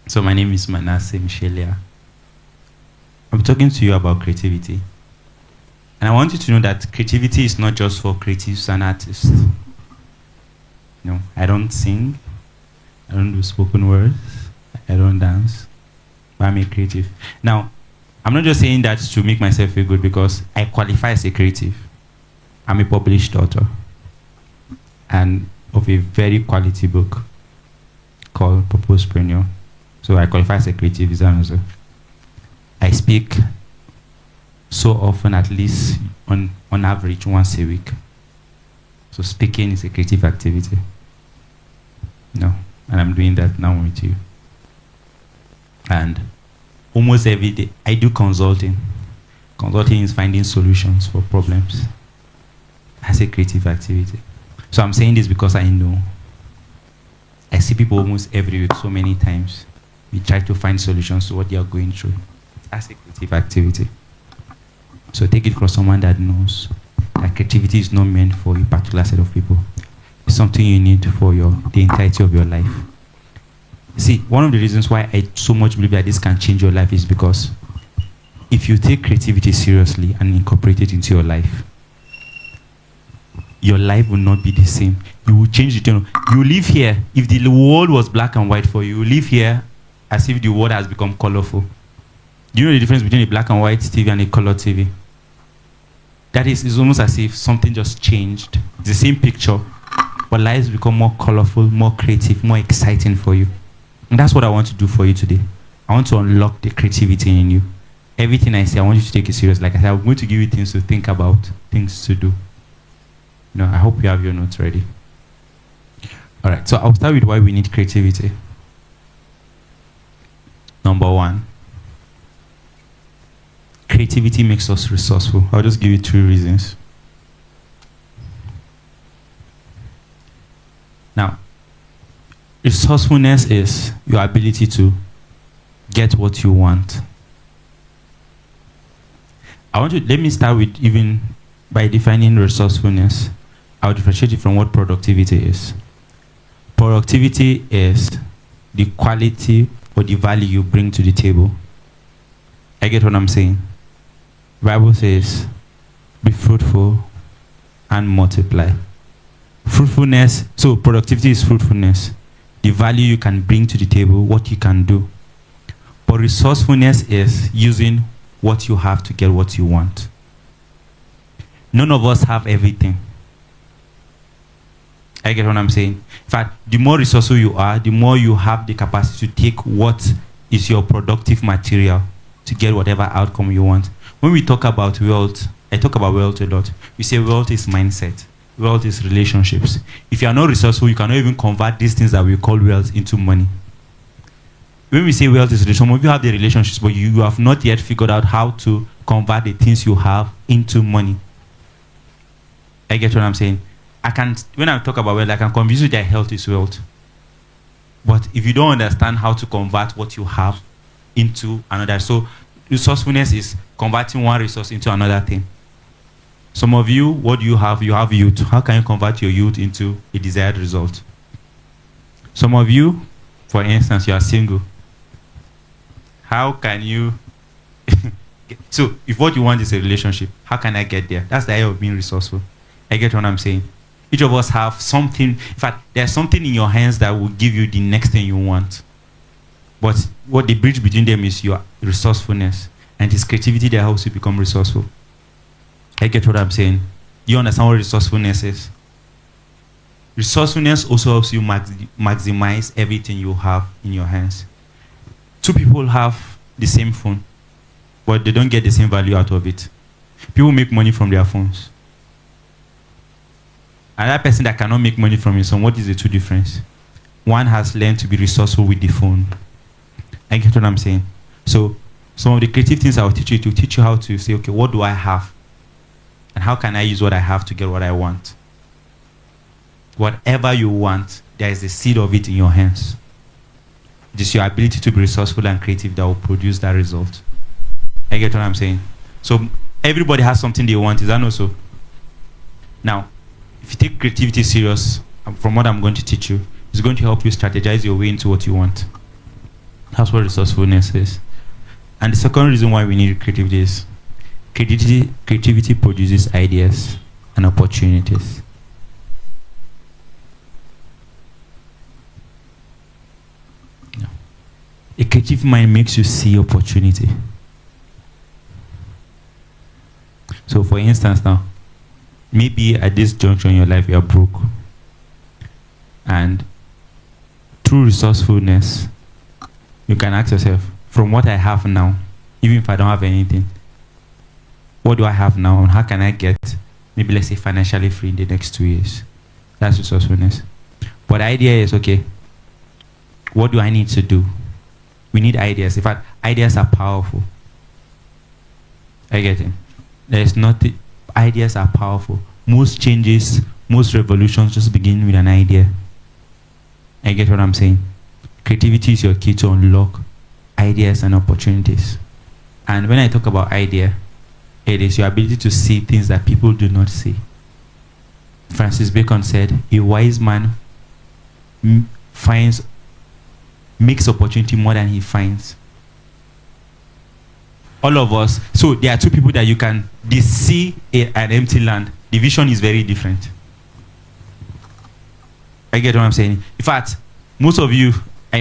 So my name is Manasseh Mshelia. I'm talking to you about creativity. And I want you to know that creativity is not just for creatives and artists. No, I don't sing. I don't do spoken words. I don't dance. But I'm a creative. Now, I'm not just saying that to make myself feel good because I qualify as a creative. I'm a published author and of a very quality book called Purposepreneur. So I qualify as a creative designer. I speak so often, at least on average, once a week. So speaking is a creative activity. No, and I'm doing that now with you. And almost every day, I do consulting. Consulting is finding solutions for problems as a creative activity. So I'm saying this because I know. I see people almost every week so many times. We try to find solutions to what they are going through as a creative activity. So take it from someone that knows that creativity is not meant for a particular set of people. It's something you need for the entirety of your life. See, one of the reasons why I so much believe that this can change your life is because if you take creativity seriously and incorporate it into your life will not be the same. You will change the tone. You live here, if the world was black and white for you, you live here as if the world has become colorful. Do you know the difference between a black and white TV and a color TV? That is, it's almost as if something just changed. It's the same picture, but lives become more colorful, more creative, more exciting for you. And that's what I want to do for you today. I want to unlock the creativity in you. Everything I say, I want you to take it serious. Like I said, I'm going to give you things to think about, things to do. I hope you have your notes ready. All right, so I'll start with why we need creativity. Number one, creativity makes us resourceful. I'll just give you 2 reasons. Now, resourcefulness is your ability to get what you want. Let me start with even by defining resourcefulness. I'll differentiate it from what productivity is. Productivity is the quality or the value you bring to the table. I get what I'm saying. The Bible says, be fruitful and multiply. Fruitfulness, so productivity is fruitfulness. The value you can bring to the table, what you can do. But resourcefulness is using what you have to get what you want. None of us have everything. I get what I'm saying. In fact, the more resourceful you are, the more you have the capacity to take what is your productive material to get whatever outcome you want. When we talk about wealth, I talk about wealth a lot. We say wealth is mindset. Wealth is relationships. If you are not resourceful, you cannot even convert these things that we call wealth into money. When we say wealth is relationship, some of you have the relationships, but you have not yet figured out how to convert the things you have into money. I get what I'm saying. When I talk about wealth, I can convince you that health is wealth. But if you don't understand how to convert what you have into another, so resourcefulness is converting one resource into another thing. Some of you, what do you have? You have youth. How can you convert your youth into a desired result? Some of you, for instance, you are single. How can you... So, if what you want is a relationship, how can I get there? That's the idea of being resourceful. I get what I'm saying. Each of us have something. In fact, there's something in your hands that will give you the next thing you want. But what the bridge between them is your resourcefulness. And it's creativity that helps you become resourceful. I get what I'm saying. You understand what resourcefulness is? Resourcefulness also helps you maximize everything you have in your hands. 2 people have the same phone, but they don't get the same value out of it. People make money from their phones. Another person that cannot make money from his phone, what is the 2 difference? One has learned to be resourceful with the phone. I get what I'm saying. So some of the creative things I will teach you to teach you how to say, okay, what do I have? And how can I use what I have to get what I want? Whatever you want, there is a seed of it in your hands. It is your ability to be resourceful and creative that will produce that result. I get what I'm saying. So everybody has something they want. Is that not so? Now, if you take creativity serious, from what I'm going to teach you, it's going to help you strategize your way into what you want. That's what resourcefulness is. And the second reason why we need creativity is creativity produces ideas and opportunities. A creative mind makes you see opportunity. So for instance now, maybe at this juncture in your life you are broke. And through resourcefulness, you can ask yourself, from what I have now, even if I don't have anything, what do I have now and how can I get, maybe let's say financially free in the next 2 years? That's resourcefulness. But the idea is, okay, what do I need to do? We need ideas. In fact, ideas are powerful. I get it. Ideas are powerful. Most changes, most revolutions just begin with an idea. I get what I'm saying. Creativity is your key to unlock ideas and opportunities. And when I talk about idea, it is your ability to see things that people do not see. Francis Bacon said, a wise man makes opportunity more than he finds. All of us, so there are two people that they see an empty land. The vision is very different. I get what I'm saying. In fact, most of you,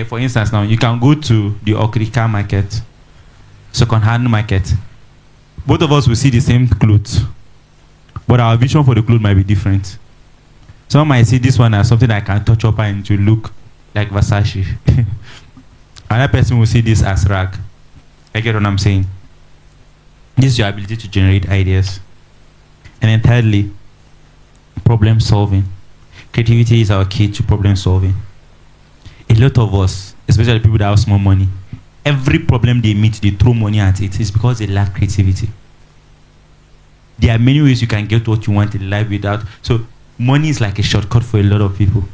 for instance now, you can go to the Okrika market, second-hand market. Both of us will see the same clothes, but our vision for the clothes might be different. Some might see this one as something I can touch up and to look like Versace. Another person will see this as rag. I get what I'm saying. This is your ability to generate ideas. And then thirdly, problem solving. Creativity is our key to problem solving. A lot of us, especially people that have small money, every problem they meet, they throw money at it. It's because they lack creativity. There are many ways you can get what you want in life without. So money is like a shortcut for a lot of people.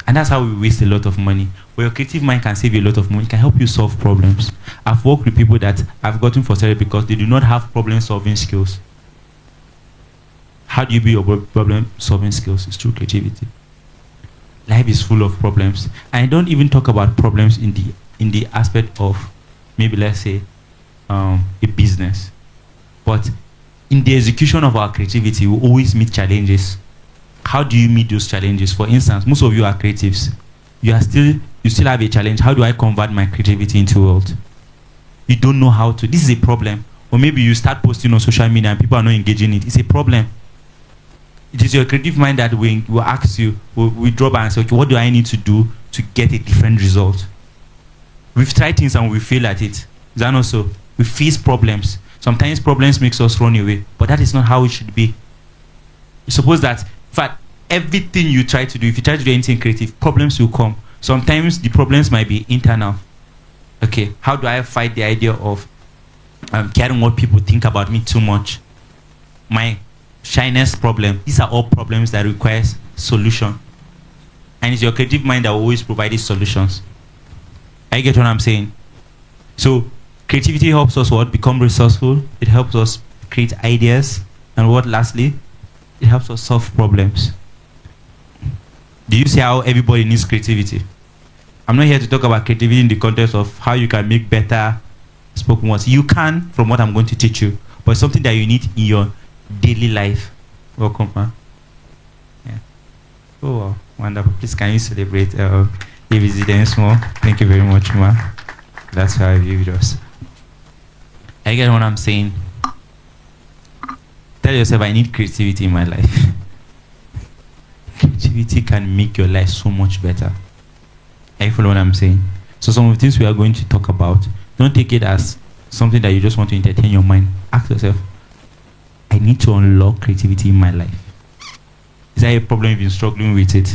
And that's how we waste a lot of money. But your creative mind can save you a lot of money. It can help you solve problems. I've worked with people that I've gotten frustrated because they do not have problem solving skills. How do you build your problem solving skills? It's through creativity. Life is full of problems. And I don't even talk about problems in the aspect of maybe let's say a business. But in the execution of our creativity, we always meet challenges. How do you meet those challenges? For instance, most of you are creatives. You still have a challenge. How do I convert my creativity into wealth? You don't know how to. This is a problem. Or maybe you start posting on social media and people are not engaging it. It's a problem. It is your creative mind that will ask you, will drop and say, okay, what do I need to do to get a different result? We've tried things and we fail at it. Is that not so? We face problems. Sometimes problems makes us run away, but that is not how it should be. You suppose that, in fact, everything you try to do, if you try to do anything creative, problems will come. Sometimes the problems might be internal. Okay, how do I fight the idea of caring what people think about me too much? My shyness problem. These are all problems that require solution. And it's your creative mind that will always provide these solutions. I get what I'm saying? So creativity helps us become resourceful. It helps us create ideas. And lastly, it helps us solve problems. Do you see how everybody needs creativity? I'm not here to talk about creativity in the context of how you can make better spoken words. You can, from what I'm going to teach you, but it's something that you need in your daily life. Welcome, ma. Yeah. Oh, wow. Wonderful. Please, can you celebrate your residence more? Thank you very much, ma. That's how you with us. I get what I'm saying. Tell yourself, I need creativity in my life. Creativity can make your life so much better. I follow what I'm saying. So some of the things we are going to talk about, don't take it as something that you just want to entertain your mind. Ask yourself, I need to unlock creativity in my life. Is that a problem if you're struggling with it?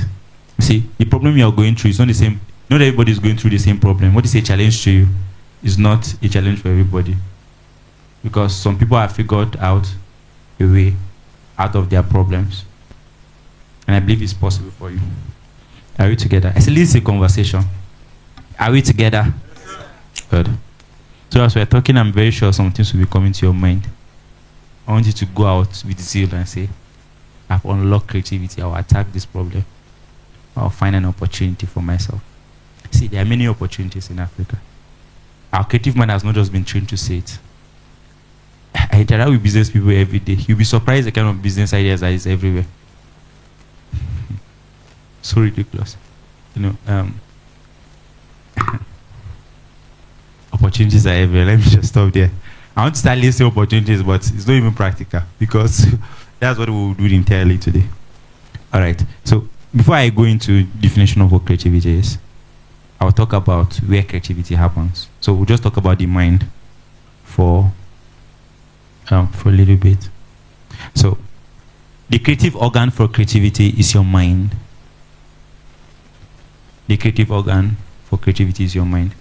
You see, the problem you are going through is not the same. Not everybody is going through the same problem. What is a challenge to you is not a challenge for everybody. Because some people have figured out a way out of their problems. And I believe it's possible for you. Are we together? I said, this is a conversation. Are we together? Good. So as we're talking, I'm very sure some things will be coming to your mind. I want you to go out with zeal and say, I've unlocked creativity. I'll attack this problem. I'll find an opportunity for myself. See, there are many opportunities in Africa. our creative mind has not just been trained to say it. I interact with business people every day. You'll be surprised the kind of business ideas that is everywhere. So ridiculous. Opportunities are everywhere. Let me just stop there. I want to start listing opportunities, but it's not even practical because that's what we will do entirely today. All right. So before I go into definition of what creativity is, I'll talk about where creativity happens. So we'll just talk about the mind for a little bit. So the creative organ for creativity is your mind. The creative organ for creativity is your mind.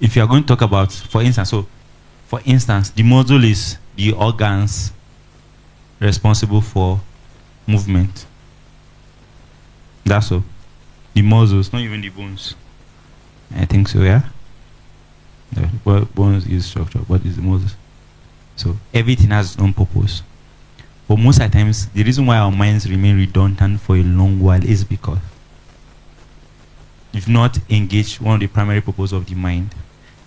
If you are going to talk about, for instance, the muscle is the organs responsible for movement. That's all. The muscles, not even the bones. I think so, yeah? The bones is structure, what is the muscles? So everything has its own purpose. But most of the times, the reason why our minds remain redundant for a long while is because if not engaged one of the primary purposes of the mind.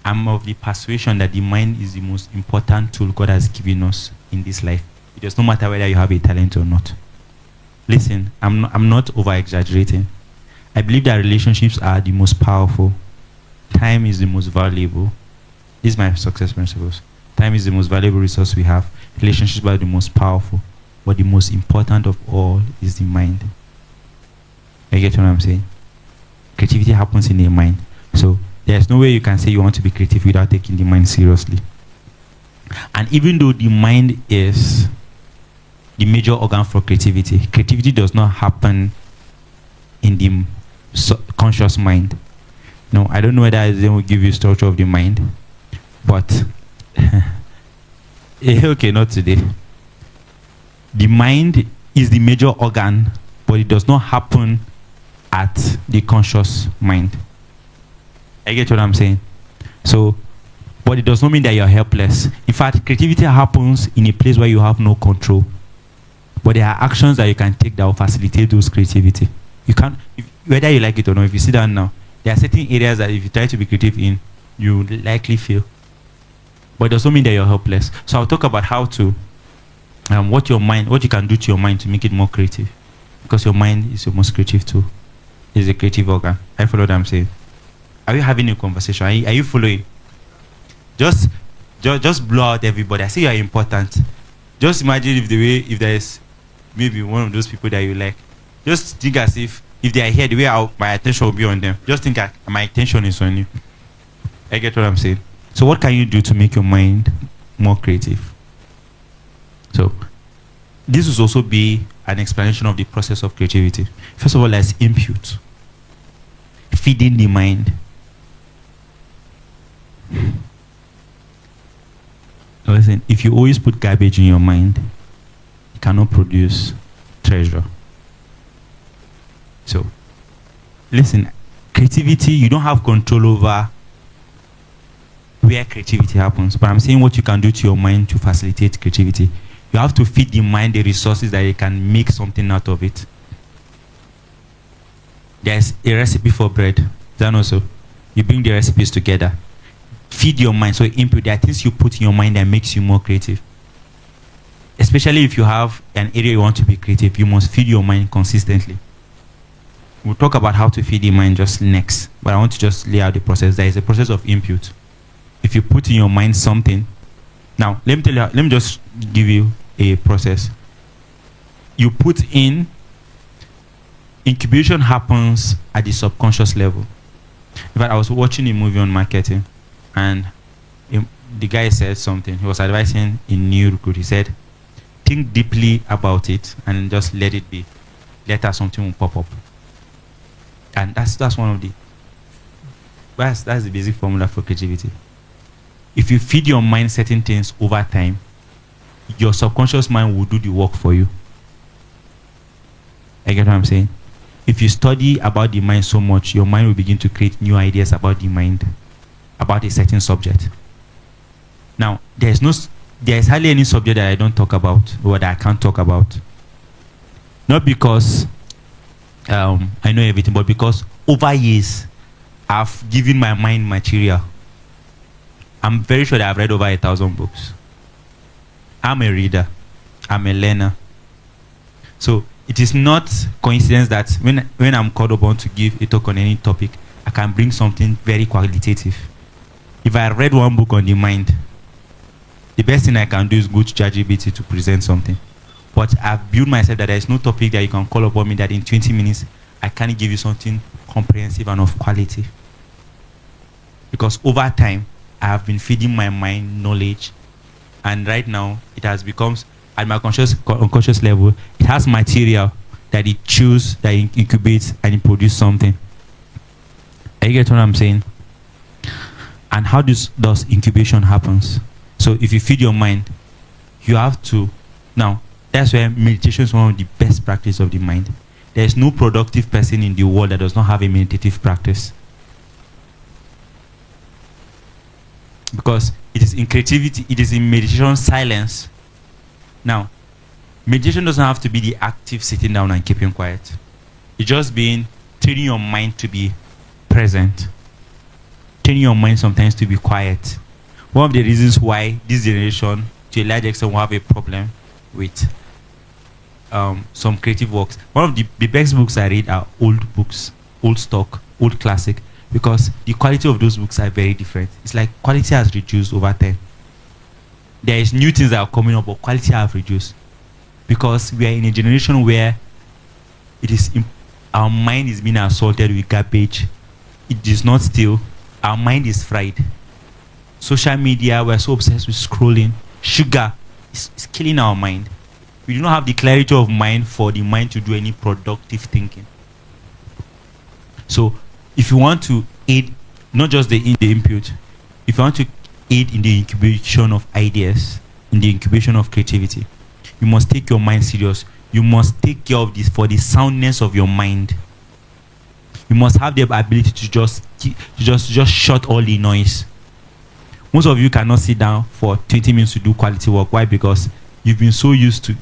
I'm of the persuasion that the mind is the most important tool God has given us in this life. It does not matter whether you have a talent or not. Listen, I'm not over-exaggerating. I believe that relationships are the most powerful. Time is the most valuable. These are my success principles. Time is the most valuable resource we have. Relationships are the most powerful. But the most important of all is the mind. You get what I'm saying? Creativity happens in the mind. So there's no way you can say you want to be creative without taking the mind seriously. And even though the mind is the major organ for creativity, creativity does not happen in the conscious mind. No, I don't know whether they will give you structure of the mind, but okay, not today. The mind is the major organ, but it does not happen at the conscious mind. I get what I'm saying? So, but it does not mean that you're helpless. In fact, creativity happens in a place where you have no control. But there are actions that you can take that will facilitate those creativity. You can't, whether you like it or not, if you sit down now, there are certain areas that if you try to be creative in, you likely fail. But it does not mean that you're helpless. So I'll talk about how to, what you can do to your mind to make it more creative. Because your mind is your most creative tool. It's a creative organ. I follow what I'm saying. Are you having a conversation? Are you following? Just blow out everybody. I say you are important. Just imagine if there is maybe one of those people that you like. Just think as if they are here, the way my attention will be on them. Just think that my attention is on you. I get what I'm saying. So what can you do to make your mind more creative? So this will also be an explanation of the process of creativity. First of all, there's input. Feeding the mind. Listen, if you always put garbage in your mind, you cannot produce treasure. So, listen, creativity, you don't have control over where creativity happens. But I'm saying what you can do to your mind to facilitate creativity. You have to feed the mind the resources that it can make something out of it. There's a recipe for bread. Is that also? You bring the recipes together. Feed your mind. So input, there are things you put in your mind that makes you more creative. Especially if you have an area you want to be creative, you must feed your mind consistently. We'll talk about how to feed the mind just next. But I want to just lay out the process. There is a process of input. If you put in your mind something, now let me just give you a process. You put in, incubation happens at the subconscious level. In fact, I was watching a movie on marketing, and the guy said something. He was advising a new recruit. He said, think deeply about it and just let it be. Later something will pop up. And that's one of the, that's the basic formula for creativity. If you feed your mind certain things over time, your subconscious mind will do the work for you. I get what I'm saying? If you study about the mind so much, your mind will begin to create new ideas about the mind, about a certain subject. Now, there's hardly any subject that I don't talk about or that I can't talk about. Not because I know everything, but because over years I've given my mind material. I'm very sure that I've read over 1,000 books. I'm a reader. I'm a learner. So it is not coincidence that when I'm called upon to give a talk on any topic, I can bring something very qualitative. If I read one book on the mind, the best thing I can do is go to ChatGPT to present something. But I've built myself that there is no topic that you can call upon me that in 20 minutes I can't give you something comprehensive and of quality. Because over time, I have been feeding my mind knowledge, and right now it has become, at my unconscious level, it has material that it chews, that it incubates, and it produces something. You get what I'm saying? And how does incubation happens? So if you feed your mind, you have to, now that's where meditation is one of the best practice of the mind. There is no productive person in the world that does not have a meditative practice. Because it is in creativity, it is in meditation silence. Now, meditation doesn't have to be the active sitting down and keeping quiet. It's just being, training your mind to be present. Training your mind sometimes to be quiet. One of the reasons why this generation, to a large extent, will have a problem with some creative works. One of the best books I read are old books, old stock, old classic, because the quality of those books are very different. It's like quality has reduced over time. There is new things that are coming up, but quality have reduced. Because we are in a generation where it is our mind is being assaulted with garbage. It is not still. Our mind is fried. Social media, we're so obsessed with scrolling. Sugar is killing our mind. We do not have the clarity of mind for the mind to do any productive thinking. So if you want to aid, not just the input, if you want to aid in the incubation of ideas, in the incubation of creativity, you must take your mind serious. You must take care of this for the soundness of your mind. You must have the ability to just shut all the noise. Most of you cannot sit down for 20 minutes to do quality work. Why? Because you've been so used to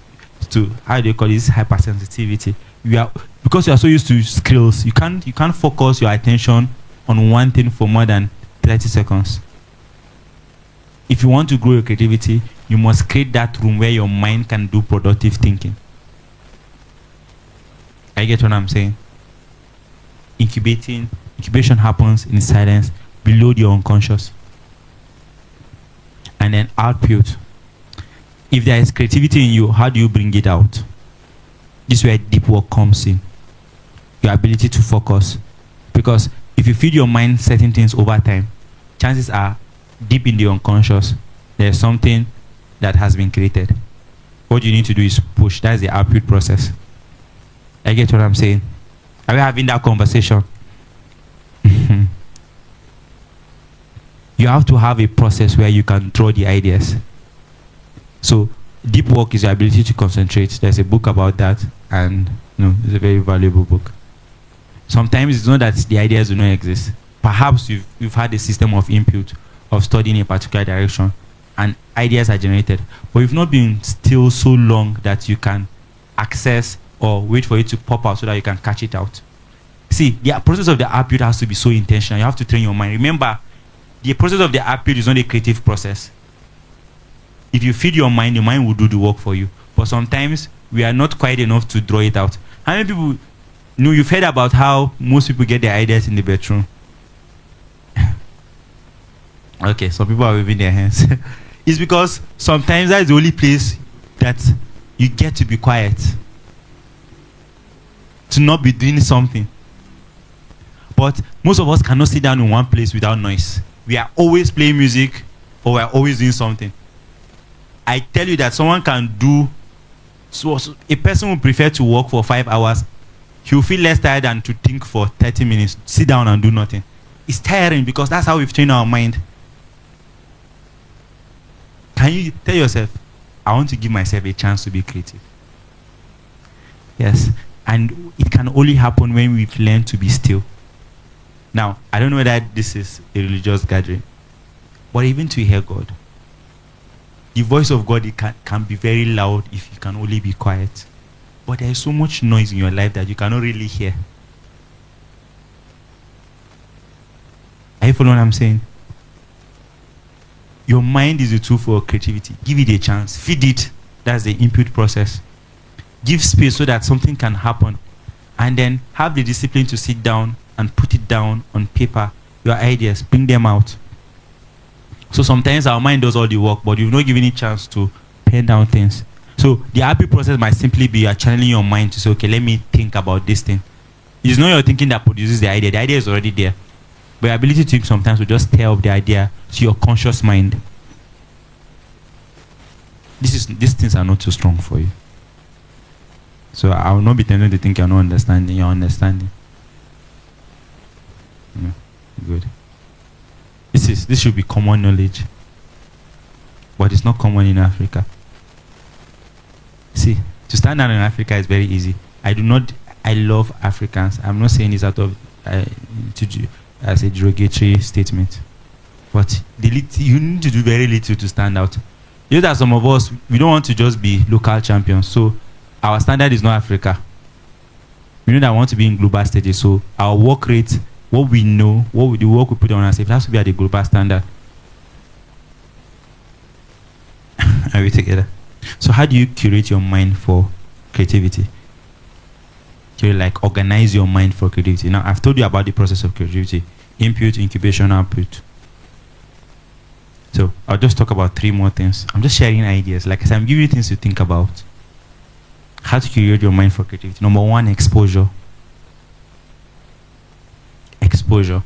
how do you call this, hypersensitivity. Because you are so used to skills, you can't focus your attention on one thing for more than 30 seconds. If you want to grow your creativity, you must create that room where your mind can do productive thinking. I get what I'm saying? Incubation happens in silence below the unconscious. And then output. If there is creativity in you, how do you bring it out? This is where deep work comes in. Your ability to focus. Because if you feed your mind certain things over time, chances are deep in the unconscious, there's something that has been created. What you need to do is push. That's the output process. I get what I'm saying? Are we having that conversation? You have to have a process where you can draw the ideas. So deep work is your ability to concentrate. There's a book about that, and it's a very valuable book. Sometimes it's not that the ideas do not exist. Perhaps you've had a system of input of studying a particular direction, and ideas are generated, but you've not been still so long that you can access or wait for it to pop out so that you can catch it out. See, the process of the output has to be so intentional. You have to train your mind. Remember, the process of the output is not a creative process. If you feed your mind will do the work for you. But sometimes we are not quiet enough to draw it out. How many people know, you've heard about how most people get their ideas in the bedroom? Okay, some people are waving their hands. It's because sometimes that's the only place that you get to be quiet, to not be doing something. But most of us cannot sit down in one place without noise. We are always playing music, or we are always doing something. I tell you that someone can do, so a person will prefer to work for 5 hours. He'll feel less tired than to think for 30 minutes, sit down and do nothing. It's tiring because that's how we've trained our mind. Can you tell yourself, I want to give myself a chance to be creative? Yes. And it can only happen when we've learned to be still. Now, I don't know whether this is a religious gathering, but even to hear God, the voice of God, it can be very loud if you can only be quiet. But there is so much noise in your life that you cannot really hear. Are you following what I'm saying? Your mind is a tool for creativity. Give it a chance. Feed it. That's the input process. Give space so that something can happen. And then have the discipline to sit down and put it down on paper. Your ideas, bring them out. So sometimes our mind does all the work, but you've not given it a chance to pen down things. So the happy process might simply be you are channeling your mind to say, okay, let me think about this thing. It's not your thinking that produces the idea. The idea is already there. But your ability to think sometimes will just tear up the idea to your conscious mind. These things are not too strong for you. So I will not be tempted to think you're not understanding. You're understanding. Yeah, good. This should be common knowledge. But it's not common in Africa. See, to stand out in Africa is very easy. I love Africans. I'm not saying this out of as a derogatory statement. But you need to do very little to stand out. You know that some of us, we don't want to just be local champions. So our standard is not Africa. We know that we want to be in global stages. So our work rate, what we know, the work we put on ourselves, it has to be at the global standard. Are we together? So how do you curate your mind for creativity? You like organize your mind for creativity. Now I've told you about the process of creativity: input, incubation, output. So I'll just talk about 3 more things. I'm just sharing ideas. Like I said, I'm giving you things to think about. How to curate your mind for creativity. Number 1, exposure. Exposure.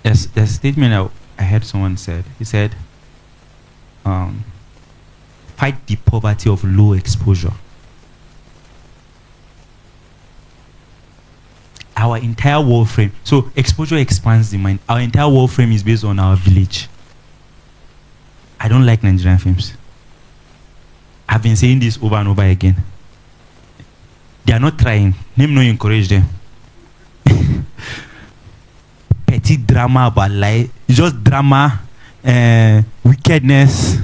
There's a statement I heard someone said. He said, fight the poverty of low exposure. Our entire world frame. So exposure expands the mind. Our entire world frame is based on our village. I don't like Nigerian films. I've been saying this over and over again. They are not trying. Name no encourage them. Petty drama about life. It's just drama, wickedness.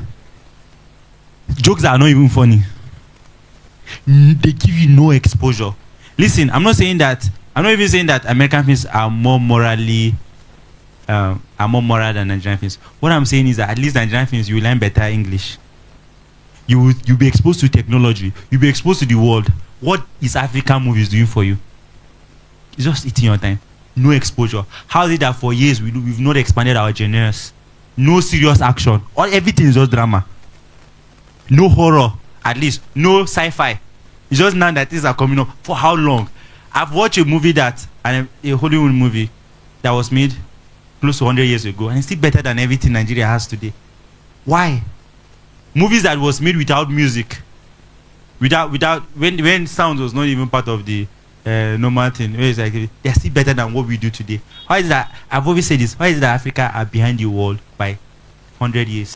Jokes that are not even funny. They give you no exposure. Listen, I'm not even saying that American films are more moral than Nigerian films. What I'm saying is that at least Nigerian films, you will learn better English. You'll be exposed to technology. You'll be exposed to the world. What is African movies doing for you? It's just eating your time. No exposure. How is it that for years we've not expanded our genres? No serious action. Everything is just drama. No horror, at least. No sci-fi. It's just now that things are coming up. For how long? I've watched a movie a Hollywood movie that was made close to 100 years ago, and it's still better than everything Nigeria has today. Why? Movies that was made without music, when sound was not even part of the normal thing, they're still better than what we do today. Why is that? I've always said this. Why is that Africa are behind the world by 100 years?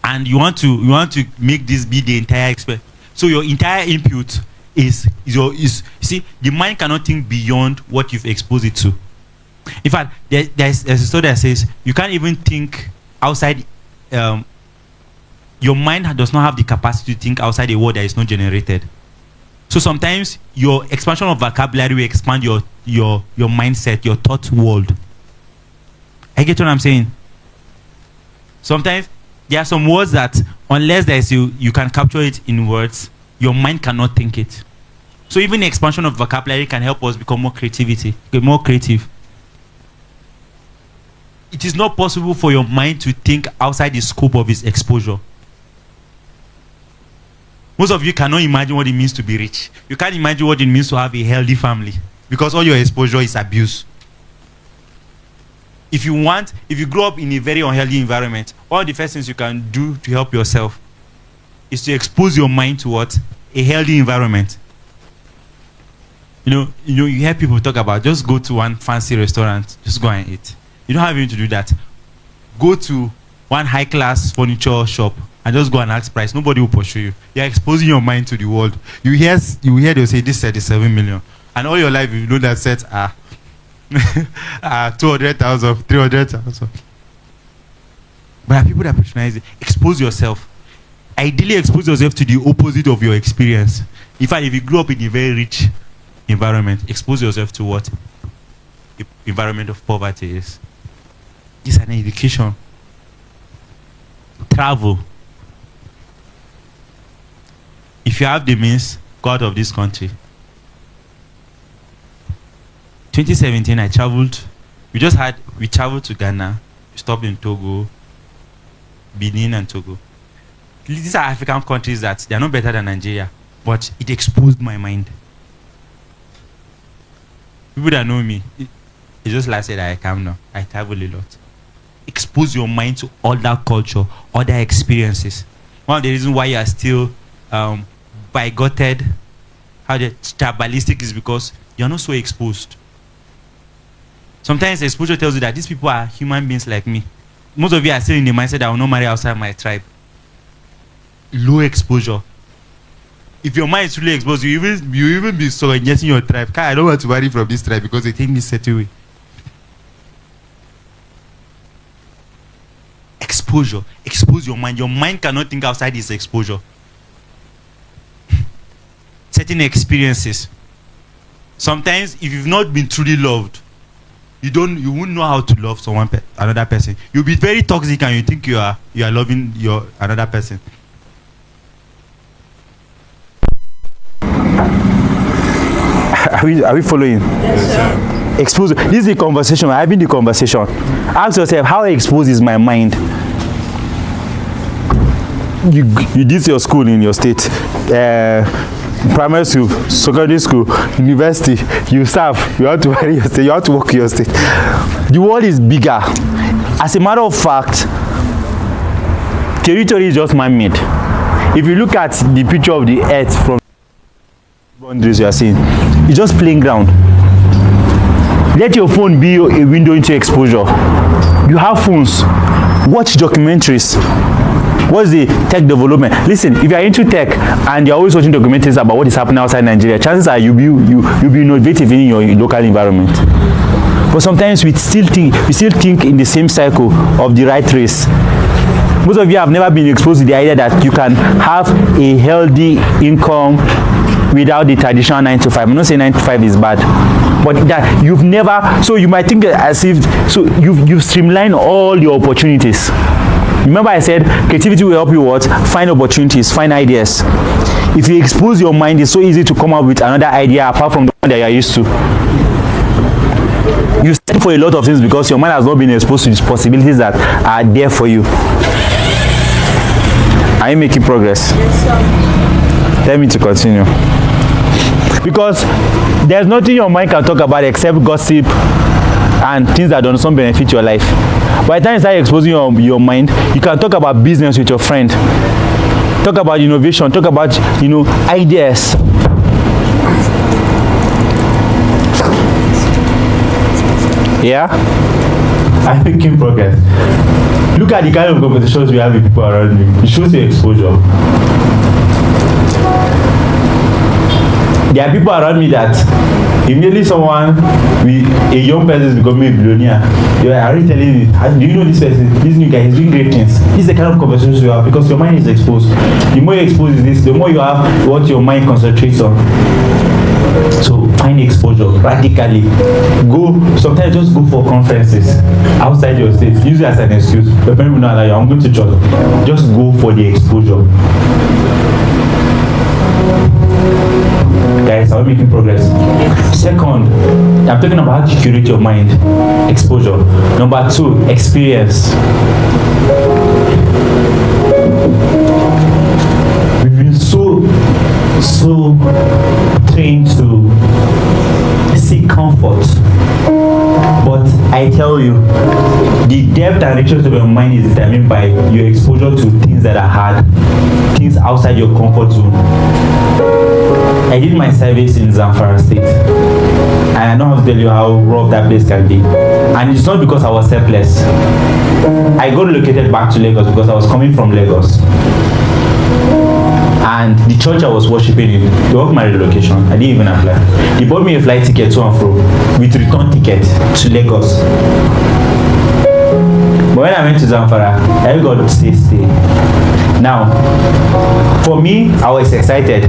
And you want to make this be the entire expert. So your entire input is see, the mind cannot think beyond what you've exposed it to. In fact, there's a study that says you can't even think outside. Your mind does not have the capacity to think outside a world that is not generated. So sometimes your expansion of vocabulary will expand your mindset, your thought world. I get what I'm saying. Sometimes there are some words that unless you can capture it in words, your mind cannot think it. So even the expansion of vocabulary can help us become more creative. It is not possible for your mind to think outside the scope of its exposure. Most of you cannot imagine what it means to be rich. You can't imagine what it means to have a healthy family because all your exposure is abuse. If you grow up in a very unhealthy environment, one of the first things you can do to help yourself is to expose your mind to what? A healthy environment. You hear people talk about just go to one fancy restaurant, just go and eat. You don't have even to do that. Go to one high-class furniture shop and just go and ask price. Nobody will pursue you. You're exposing your mind to the world. You hear they'll say this set is 7 million. And all your life you know that sets are 200,000, 300,000. But there are people that patronize it. Expose yourself. Ideally, expose yourself to the opposite of your experience. In fact, if you grew up in a very rich environment, expose yourself to what the environment of poverty is. It's an education. Travel. If you have the means, go out of this country. 2017, I traveled. We traveled to Ghana. We stopped in Togo, Benin, and Togo. These are African countries that they are not better than Nigeria, but it exposed my mind. People that know me, it's just like I said, I come now. I travel a lot. Expose your mind to other culture, other experiences. One of the reasons why you are still bigoted, how the tribalistic is because you're not so exposed. Sometimes exposure tells you that these people are human beings like me. Most of you are still in the mindset that I will not marry outside my tribe. Low exposure. If your mind is really exposed, you even be so ingesting your tribe. I don't want to marry from this tribe because they take me certain way. Exposure. Expose your mind. Your mind cannot think outside this exposure. Certain experiences. Sometimes, if you've not been truly loved, you won't know how to love another person. You'll be very toxic and you think you are loving another person. Are we following? Yes, sir. Expose. This is a conversation. We're having the conversation. Ask yourself, how exposed is my mind? You did your school in your state. Primary school, secondary school, university, you serve, you have to marry your state, you have to work your state. The world is bigger. As a matter of fact, territory is just man-made. If you look at the picture of the earth from boundaries you are seeing, it's just playing ground. Let your phone be a window into exposure. You have phones, watch documentaries. What's the tech development? Listen, if you are into tech and you're always watching documentaries about what is happening outside Nigeria, chances are you'll be innovative in your local environment. But sometimes we still think in the same cycle of the rat race. Most of you have never been exposed to the idea that you can have a healthy income without the traditional 9 to 5. I'm not saying 9 to 5 is bad, but that you've never, so you might think as if, so you've streamlined all your opportunities. Remember I said creativity will help you what? Find opportunities, find ideas. If you expose your mind, it's so easy to come up with another idea apart from the one that you are used to. You stand for a lot of things because your mind has not been exposed to these possibilities that are there for you. Are you making progress? Yes, sir. Tell me to continue. Because there's nothing your mind can talk about except gossip and things that don't benefit your life. By the time you start exposing your mind, you can talk about business with your friend. Talk about innovation. Talk about, ideas. Yeah? I'm making progress. Look at the kind of conversations we have with people around you. It shows your exposure. There are people around me that immediately a young person is becoming a billionaire. You are already telling me, do you know this person? This new guy, he's doing great things. This is the kind of conversations you have because your mind is exposed. The more you expose this, the more you have what your mind concentrates on. So find exposure radically. Sometimes just go for conferences outside your state. Use it as an excuse. Your parents will not allow you. I'm going to church. Just go for the exposure. Guys, are we making progress? Second, I'm talking about how to curate your mind. Exposure. Number 2, experience. We've been so trained to seek comfort. But I tell you, the depth and richness of your mind is determined by your exposure to things that are hard, things outside your comfort zone. I did my service in Zamfara State, and I don't have to tell you how rough that place can be. And it's not because I was helpless. I got relocated back to Lagos because I was coming from Lagos. And the church I was worshiping in, they offered my relocation. I didn't even apply. They bought me a flight ticket to and fro with return ticket to Lagos. But But when I went to Zamfara, everybody got to stay. Now, for me, I was excited.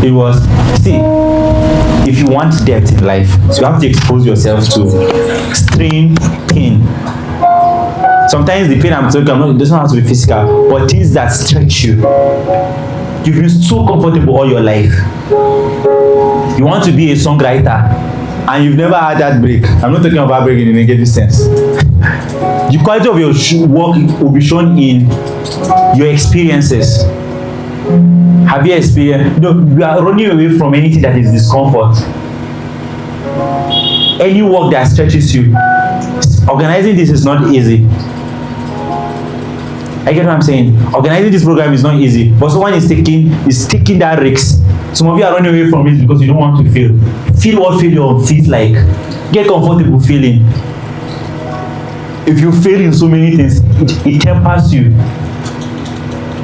It was, see, if you want depth in life, so you have to expose yourself to strain, pain. Sometimes the pain I'm talking about, it doesn't have to be physical, but things that stretch you. You've been so comfortable all your life. You want to be a songwriter, and you've never had that break. I'm not talking about break in a negative sense. The quality of your work will be shown in your experiences. Have you experienced? You are running away from anything that is discomfort. Any work that stretches you. Organizing this is not easy. I get what I'm saying. Organizing this program is not easy, but someone is taking that risk. Some of you are running away from it because you don't want to fail. Feel what failure feels like. Get comfortable feeling. If you fail in so many things, it tempers you.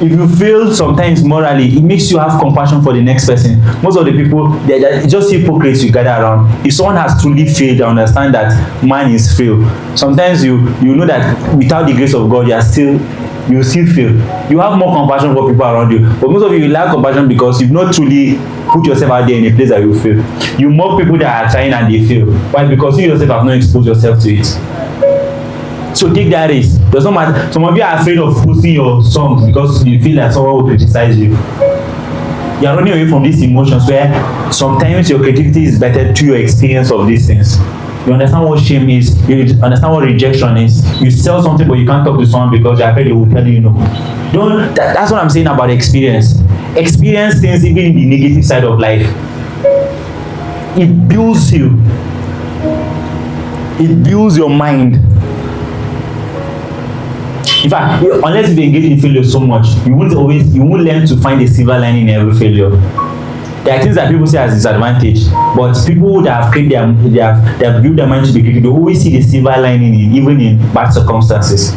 If you fail sometimes morally, it makes you have compassion for the next person. Most of the people, they're just hypocrites you gather around. If someone has truly failed, they understand that man is frail. Sometimes you know that without the grace of God, you still fail. You have more compassion for people around you. But most of you lack compassion because you've not truly put yourself out there in a place that you fail. You mock people that are trying and they fail. Why? Because you yourself have not exposed yourself to it. So take that risk. Does not matter. Some of you are afraid of posting your songs because you feel that someone will criticize you. You are running away from these emotions where sometimes your creativity is better to your experience of these things. You understand what shame is. You understand what rejection is. You sell something but you can't talk to someone because you're afraid they will tell you no. That's what I'm saying about experience. Experience things even in the negative side of life. It builds you. It builds your mind. In fact, unless you engage in failure so much, you won't learn to find a silver lining in every failure. There are things that people say as disadvantage, but people that have built their mind to be critical, they always see the silver lining even in bad circumstances.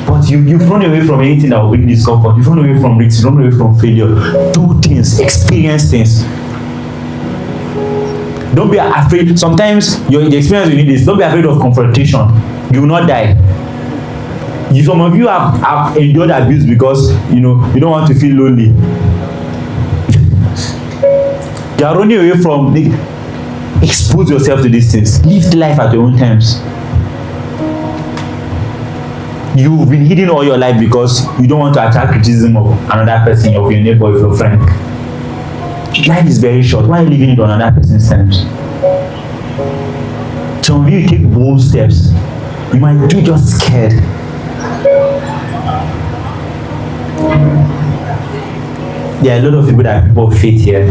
But you've run away from anything that will bring discomfort. You've run away from risks. You've run away from failure. Do things, experience things. Don't be afraid. Sometimes the experience you need is don't be afraid of confrontation. You will not die. Some of you have endured abuse because you don't want to feel lonely. You are running away from expose yourself to these things. Live life at your own terms. You've been hidden all your life because you don't want to attract criticism of another person, of your neighbor, of your friend. Life is very short. Why are you living it on another person's terms? Some of you take bold steps. You might be just scared. There are a lot of people that have people faith here.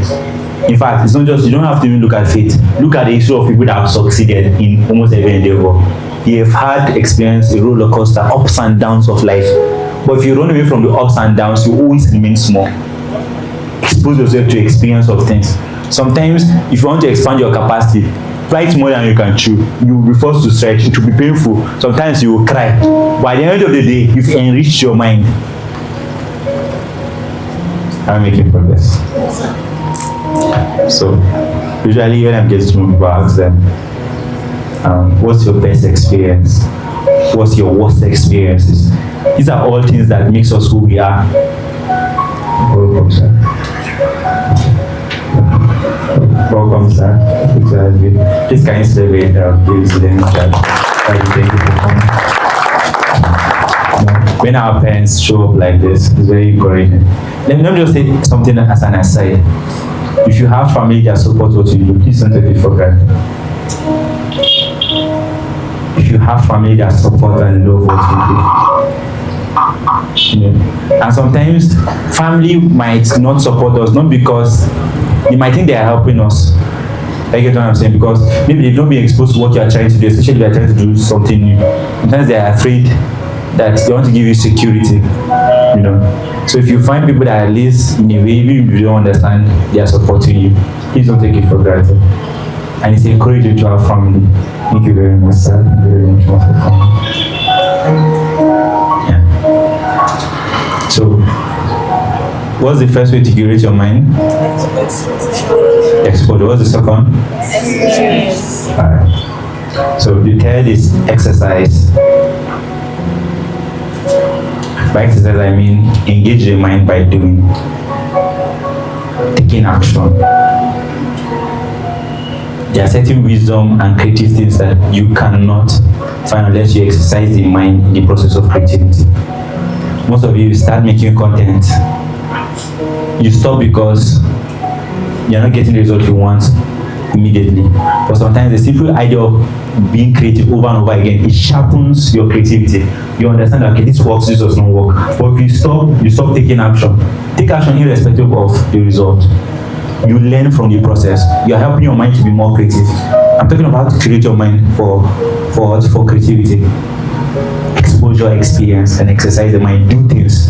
In fact, it's not just, you don't have to even look at faith. Look at the issue of people that have succeeded in almost every endeavor. They have had experience a roller coaster, ups and downs of life. But if you run away from the ups and downs, you always remain small. Expose yourself to experience of things. Sometimes, if you want to expand your capacity, bite more than you can chew. You will be forced to stretch. It will be painful. Sometimes you will cry. But at the end of the day, you've enriched your mind. I'm making progress. So, usually when I'm getting to know people, I ask them, what's your best experience? What's your worst experiences? These are all things that makes us who we are. Welcome, sir. Welcome, sir. Good to have you. Please can you celebrate please with any child? Thank you for coming. When our parents show up like this, it's very encouraging. Let me just say something as an aside. If you have family that support what you do, please don't take it for granted. If you have family that support and love what you do. And sometimes family might not support us, not because they might think they are helping us. I get what I'm saying? Because maybe they've not been exposed to what you are trying to do, especially if you are trying to do something new. Sometimes they are afraid that they want to give you security, So if you find people that at least in a way, even if you don't understand, they are supporting you, please don't take it for granted. And it's encouraging to have family. Thank you very much, sir. Thank you very much for coming. Yeah. So, what's the first way to curate your mind? Exposure. What's the second? Experience. Alright. So the third is exercise. By exercise, I mean engage the mind by doing, taking action. There are certain wisdom and creative things that you cannot find unless you exercise the mind in the process of creativity. Most of you start making content, you stop because you're not getting the result you want immediately. But sometimes the simple idea of being creative over and over again, it sharpens your creativity. You understand that, okay, this works, this does not work. But if you stop taking action. Take action irrespective of the result. You learn from the process. You are helping your mind to be more creative. I'm talking about how to create your mind for creativity. Exposure, experience, and exercise the mind. Do things.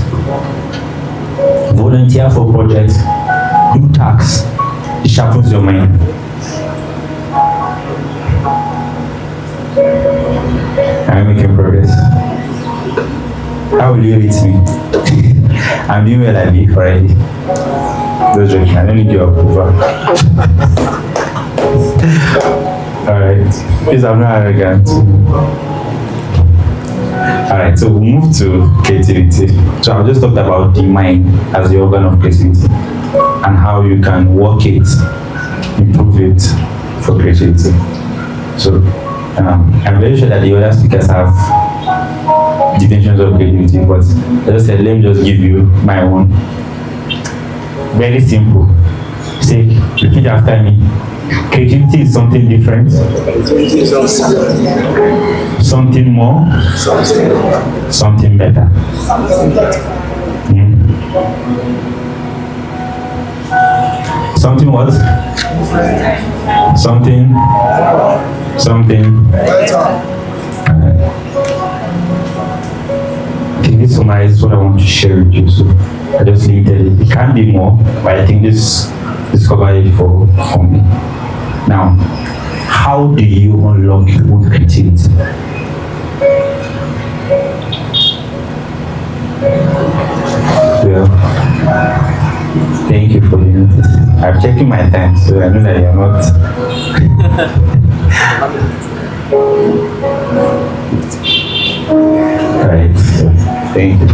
Volunteer for projects. Do tasks. It sharpens your mind. I'm making progress. How will you rate me? I'm doing well at me already. Those joking, I don't need your approval. Alright. Please, I'm not arrogant. Alright, so we'll move to creativity. So I've just talked about the mind as the organ of creativity and how you can work it, improve it for creativity. So I'm very sure that the other speakers have definitions of creativity, but as I said, let me just give you my own. Very simple. Say, repeat after me. Creativity is something different. Something more. Something better. Something what? Something Okay, this summarizes what I want to share with you. So I just limited it. It can be more, but I think this covered it for me. Now, how do you unlock your own creativity? Well, thank you for the notice. I'm checking my time, so I know that you're not. Alright, so thank you.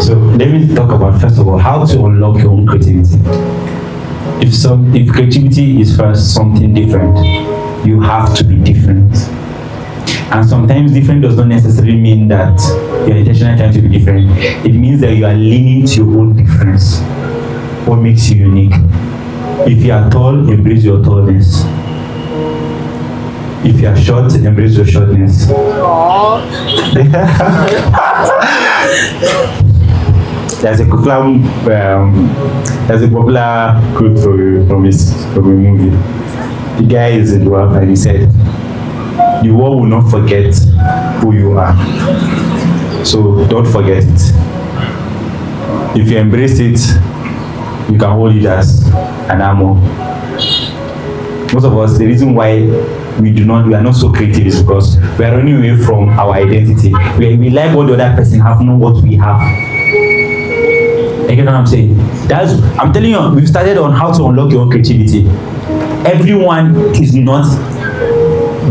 So let me talk about, first of all, how to unlock your own creativity. If creativity is first something different, you have to be different. And sometimes different does not necessarily mean that you're intentionally trying to be different. It means that you are leaning to your own difference. What makes you unique? If you are tall, embrace your tallness. If you are short, embrace your shortness. There's a popular quote from a movie. The guy is in dwarf and he said, "The world will not forget who you are. So don't forget it. If you embrace it, you can hold it as an armor." Most of us, the reason why we are not so creative is because we are running away from our identity. We like what the other person have, not what we have. You know what I'm saying? I'm telling you, we've started on how to unlock your own creativity. Everyone is not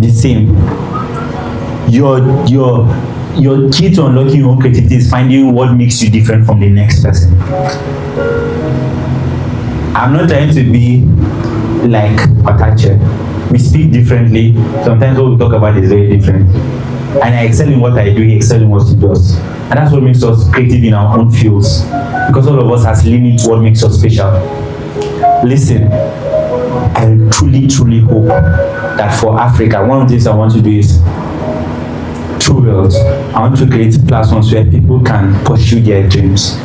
the same. Your key to unlocking your own creativity is finding what makes you different from the next person. I'm not trying to be like Patache. We speak differently. Sometimes what we talk about is very different. And I excel in what I do, he excels in what he does. And that's what makes us creative in our own fields. Because all of us has limits what makes us special. Listen, I truly, truly hope that for Africa, one of the things I want to do is, through Wells, I want to create platforms where people can pursue their dreams.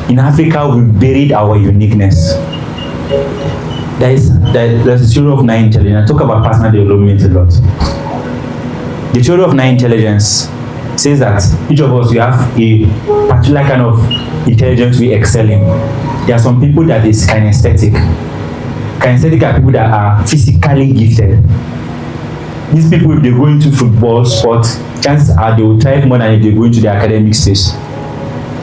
In Africa, we've buried our uniqueness. There's a theory of 9 intelligence. I talk about personal development a lot. The theory of 9 intelligence says that each of us, we have a particular kind of intelligence we excel in. There are some people that is kinesthetic. Kinesthetic are people that are physically gifted. These people, if they go into football, sport, chances are they will thrive more than if they go into the academic space.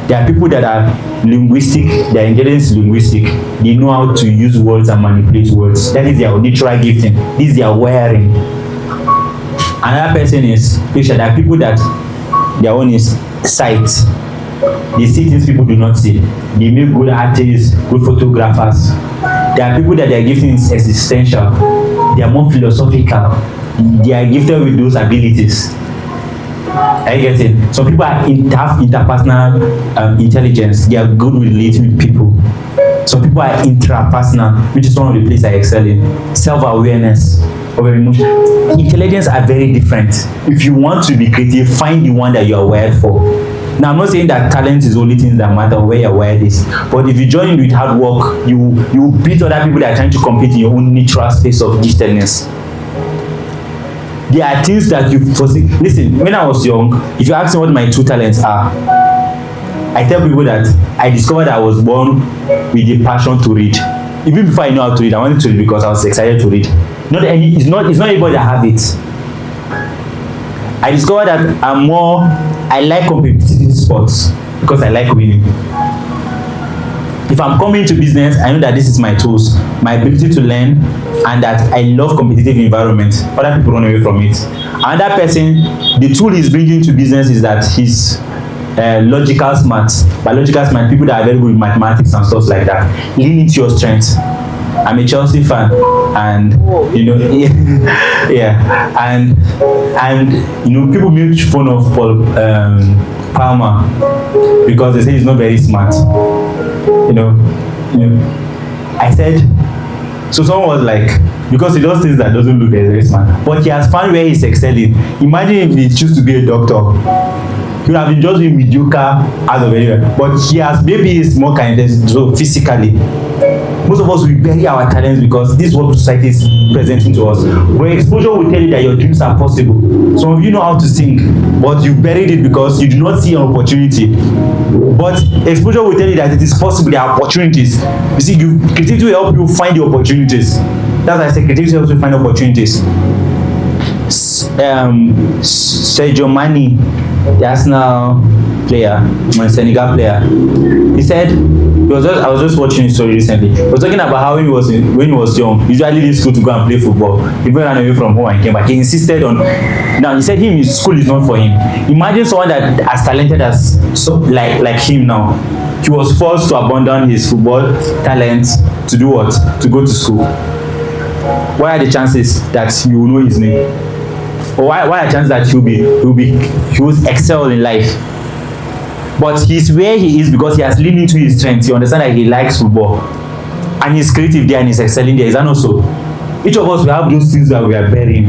There are people that are linguistic, their intelligence is linguistic. They know how to use words and manipulate words. That is their natural gifting. This is their wiring. Another person is patient. There are people that their own is sight. They see things people do not see. They make good artists, good photographers. There are people that their gifting is existential. They are more philosophical. They are gifted with those abilities. Are you getting? Some people have interpersonal intelligence. They are good with relating with people. Some people are intrapersonal, which is one of the places I excel in. Self-awareness of emotion. Intelligence are very different. If you want to be creative, find the one that you are wired for. Now, I'm not saying that talent is the only thing that matter where your wired is, but if you join in with hard work, you beat other people that are trying to compete in your own natural space of giftedness. There are things that you foresee. Listen, when I was young, if you ask me what my two talents are, I tell people that I discovered I was born with a passion to read. Even before I know how to read, I wanted to read because I was excited to read. It's not everybody that have it. I discovered that I like competitive sports because I like winning. If I'm coming to business, I know that this is my tools, my ability to learn, and that I love competitive environment. Other people run away from it. Another person, the tool he's bringing to business is that he's logical smart. By logical smart, people that are very good with mathematics and stuff like that. Lean into your strengths. I'm a Chelsea fan, and yeah, and people make fun of Paul Palmer because they say he's not very smart. I said, so someone was like, because he does things that doesn't look very smart, but he has found where he's excelling. Imagine if he choose to be a doctor. He would have been just being mediocre as of anywhere, but he has maybe is more kindness, so physically. Most of us will bury our talents because this is what society is presenting to us. Where exposure will tell you that your dreams are possible. Some of you know how to sing, but you buried it because you do not see an opportunity. But exposure will tell you that it is possible, there are opportunities. You see, creativity will help you find the opportunities. That's why I say creativity helps you find opportunities. Sergio Mani, the Arsenal player, Senegal player, he said, I was just watching his story recently. He was talking about how when he was young, he usually leave school to go and play football. He ran away from home and came back. He insisted on. Now he said his school is not for him. Imagine someone that as talented as like him now. He was forced to abandon his football talent to do what? To go to school. What are the chances that you will know his name? Or why are the chances that he will excel in life? But he's where he is because he has leaned into his strengths. You understand that he likes football. And he's creative there and he's excelling there. Is that not so? Each of us will have those things that we are burying.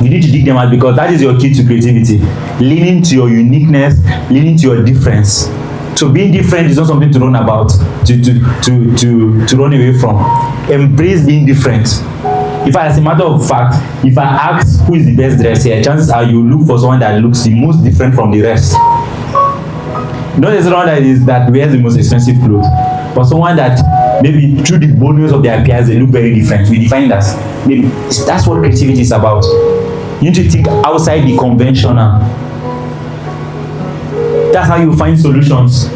You need to dig them out because that is your key to creativity. Leaning to your uniqueness, leaning to your difference. So being different is not something to run about, to run away from. Embrace being different. If as a matter of fact, if I ask who is the best dresser here, chances are you look for someone that looks the most different from the rest. Not necessarily that wears the most expensive clothes, but someone that maybe through the boldness of their appearance they look very different. We define that. Maybe that's what creativity is about. You need to think outside the conventional. That's how you find solutions.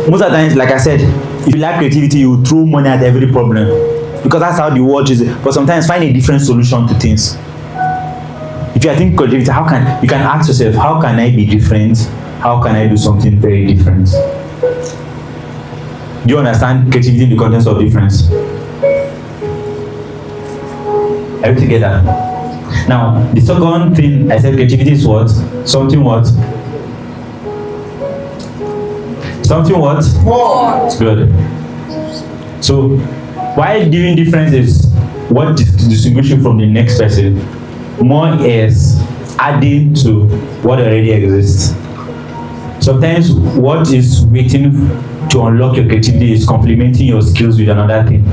Most of the times, like I said, if you lack creativity, you throw money at every problem because that's how the world is. But sometimes find a different solution to things. If you are thinking creativity, you can ask yourself, how can I be different? How can I do something very different? Do you understand creativity in the context of difference? Are we together? Now, the second thing I said, creativity is what? Something what? Something what? What? Good. So, while doing difference is what distinguishes you from the next person, more is adding to what already exists. Sometimes what is waiting to unlock your creativity is complementing your skills with another thing.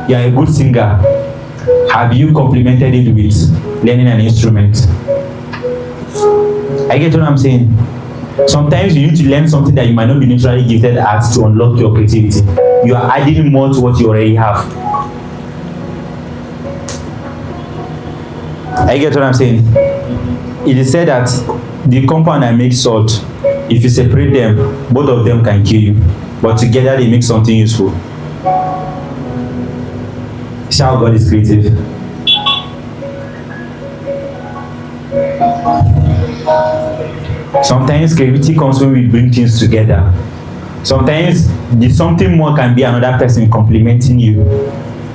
You are a good singer. Have you complemented it with learning an instrument? I get what I'm saying. Sometimes you need to learn something that you might not be naturally gifted at to unlock your creativity. You are adding more to what you already have. I get what I'm saying. It is said that the compound that makes salt, if you separate them, both of them can kill you, but together they make something useful. See how God is creative. Sometimes creativity comes when we bring things together. Sometimes the something more can be another person complimenting you.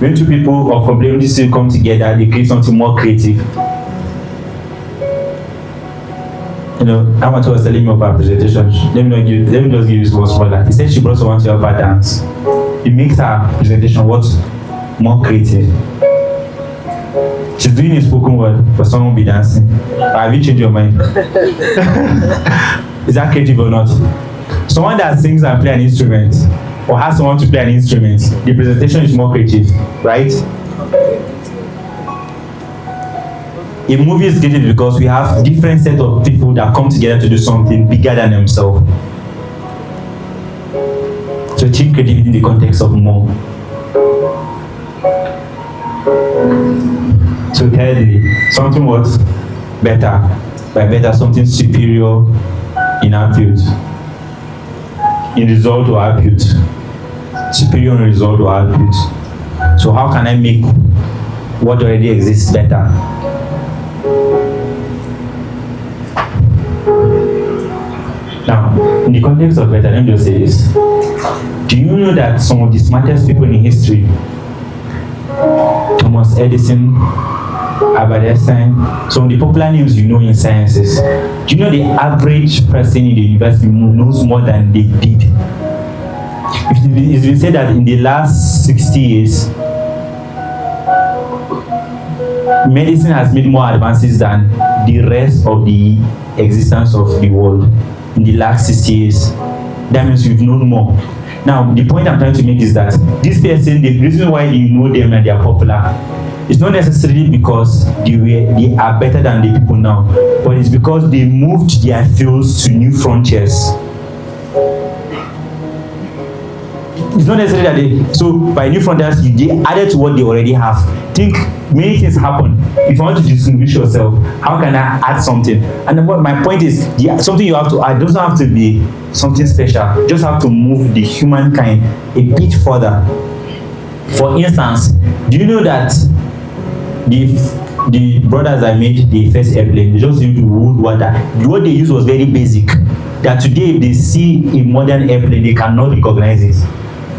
When two people of complementary skill come together, they create something more creative. You know, Amatu was telling me about presentation. Let me just give this one smaller. He said she brought someone to help her dance. It makes her presentation what more creative. She's doing a spoken word, but someone will be dancing. Have you changed your mind? Is that creative or not? Someone that sings and plays an instrument, or has someone to play an instrument, the presentation is more creative, right? A movie is creative because we have different set of people that come together to do something bigger than themselves. To achieve creativity in the context of more. So thirdly, something what? Better. By better, something superior in output. In result or output. Superior in result or output. So how can I make what already exists better? Now, in the context of better, let me just say this. Do you know that some of the smartest people in history, Thomas Edison, Albert Einstein, some of the popular names you know in sciences, do you know the average person in the university knows more than they did? It's been said that in the last 60 years, medicine has made more advances than the rest of the existence of the world in the last 60 years. That means we've known more. Now, the point I'm trying to make is that this person, the reason why you know them and they are popular, it's not necessarily because they are better than the people now, but it's because they moved their fields to new frontiers. It's not necessarily that so by new frontiers, they added to what they already have. Think many things happen. If you want to distinguish yourself, how can I add something? And then my point is, something you have to add doesn't have to be something special. You just have to move the humankind a bit further. For instance, do you know that the brothers that made the first airplane, they just used wood, water. What they used was very basic. That today, if they see a modern airplane, they cannot recognize it.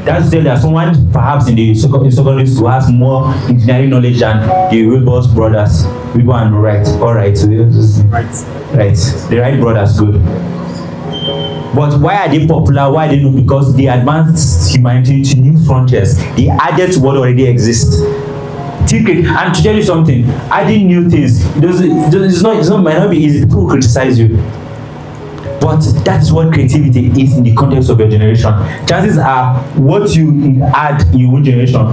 That's still that someone perhaps in the secondary school has more engineering knowledge than the Wilbur's brothers. Wilbur and Wright. All right, so right. The Wright brothers, good. But why are they popular? Why are they known? Because they advanced humanity to new frontiers. They added to what already exists. And to tell you something, adding new things, it might not be easy. People criticize you. But that's what creativity is in the context of your generation. Chances are, what you add in your own generation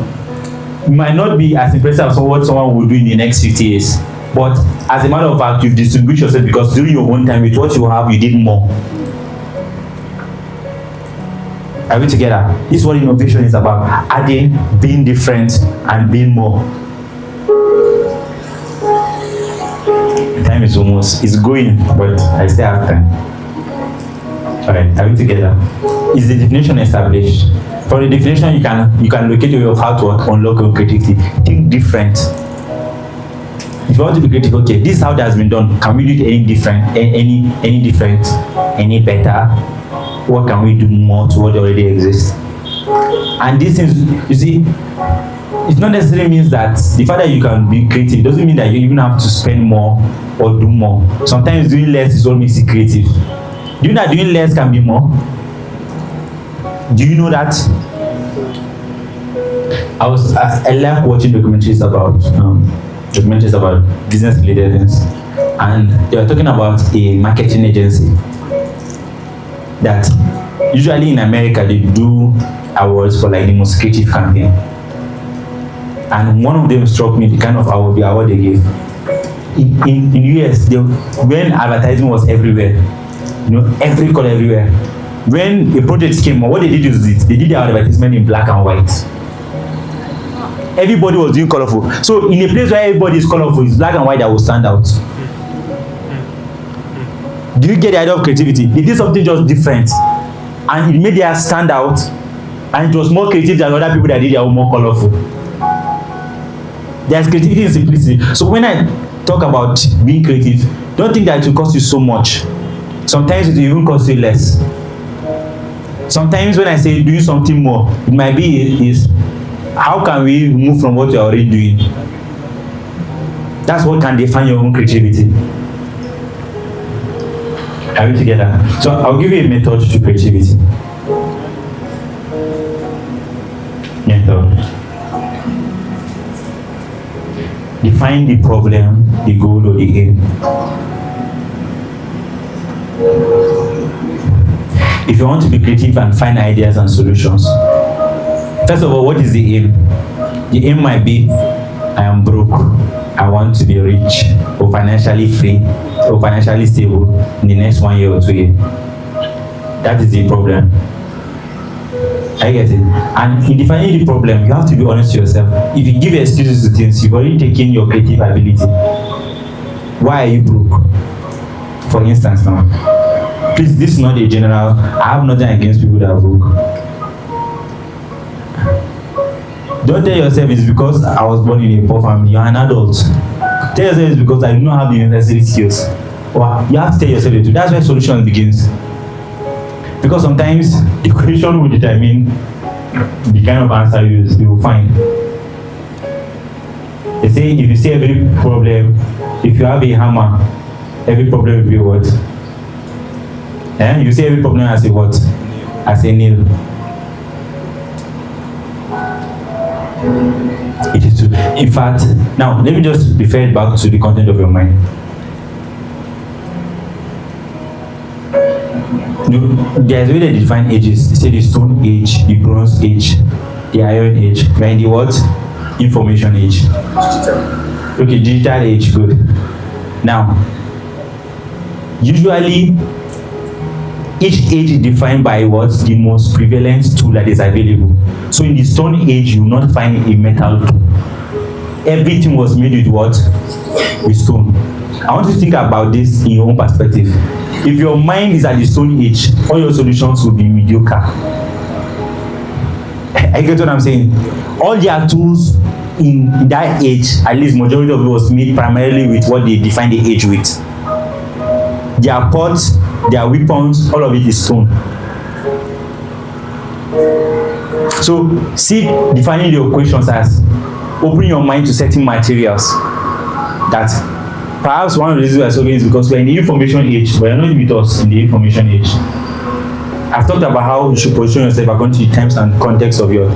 might not be as impressive as what someone will do in the next 50 years. But as a matter of fact, you've distinguished yourself because during your own time, with what you have, you did more. Are we together? This is what innovation is about. Adding, being different, and being more. Time is it's going, but I still have time. Alright, are we together? Is the definition established? For the definition, you can locate a way of how to unlock your creativity. Think different. If you want to be creative, okay, this is how that has been done. Can we do it any different, any different, any better? What can we do more to what already exists? And this is, you see, it not necessarily means that the fact that you can be creative doesn't mean that you even have to spend more or do more. Sometimes doing less is what makes it creative. Do you know that doing less can be more? Do you know that? I like watching documentaries about business related things, and they were talking about a marketing agency that usually in America they do awards for like the most creative campaign, and one of them struck me, the kind of award they gave. In US, when advertising was everywhere, every color everywhere. When a project came, what they did is they did their advertisement in black and white. Everybody was doing colorful. So in a place where everybody is colorful, it's black and white that will stand out. Do you get the idea of creativity? They did something just different, and it made their stand out, and it was more creative than other people that did their own more colorful. There's creativity in simplicity. So when I talk about being creative, don't think that it will cost you so much. Sometimes it will even cost you less. Sometimes when I say doing something more, it might be is how can we move from what you're already doing? That's what can define your own creativity. Are we together? So I'll give you a method to creativity. Method. Define the problem, the goal, or the aim. If you want to be creative and find ideas and solutions, first of all, what is the aim? The aim might be, I am broke, I want to be rich, or financially free, or financially stable in the next 1 year or 2 years. That is the problem. I get it. And in defining the problem, you have to be honest to yourself. If you give excuses to things, you've already taken your creative ability. Why are you broke? For instance now. Please, this is not a general, I have nothing against people that are broke. Don't tell yourself it's because I was born in a poor family. You're an adult. Tell yourself it's because I do not have the necessary skills. Well, you have to tell yourself the truth. That's where solution begins. Because sometimes the question will determine the kind of answer you will find. They say if you see every problem, if you have a hammer, every problem will be what? You see every problem as a what? As a nail. It is true. In fact, now let me just refer it back to the content of your mind. There's a way they define ages. They say the stone age, the bronze age, the iron age. We're in the what? Information age. Okay, digital age, good. Now, usually each age is defined by what's the most prevalent tool that is available. So in the stone age, you will not find a metal tool. Everything was made with what? With stone. I want you to think about this in your own perspective. If your mind is at the stone age, all your solutions will be mediocre. I get what I'm saying? All their tools in that age, at least majority of it was made primarily with what they define the age with. Their pots, their weapons, all of it is stone. So see defining your questions as opening your mind to certain materials that perhaps one of the reasons we're solving is because we're in the information age, but you're not with us in the information age. I've talked about how you should position yourself according to the times and context of your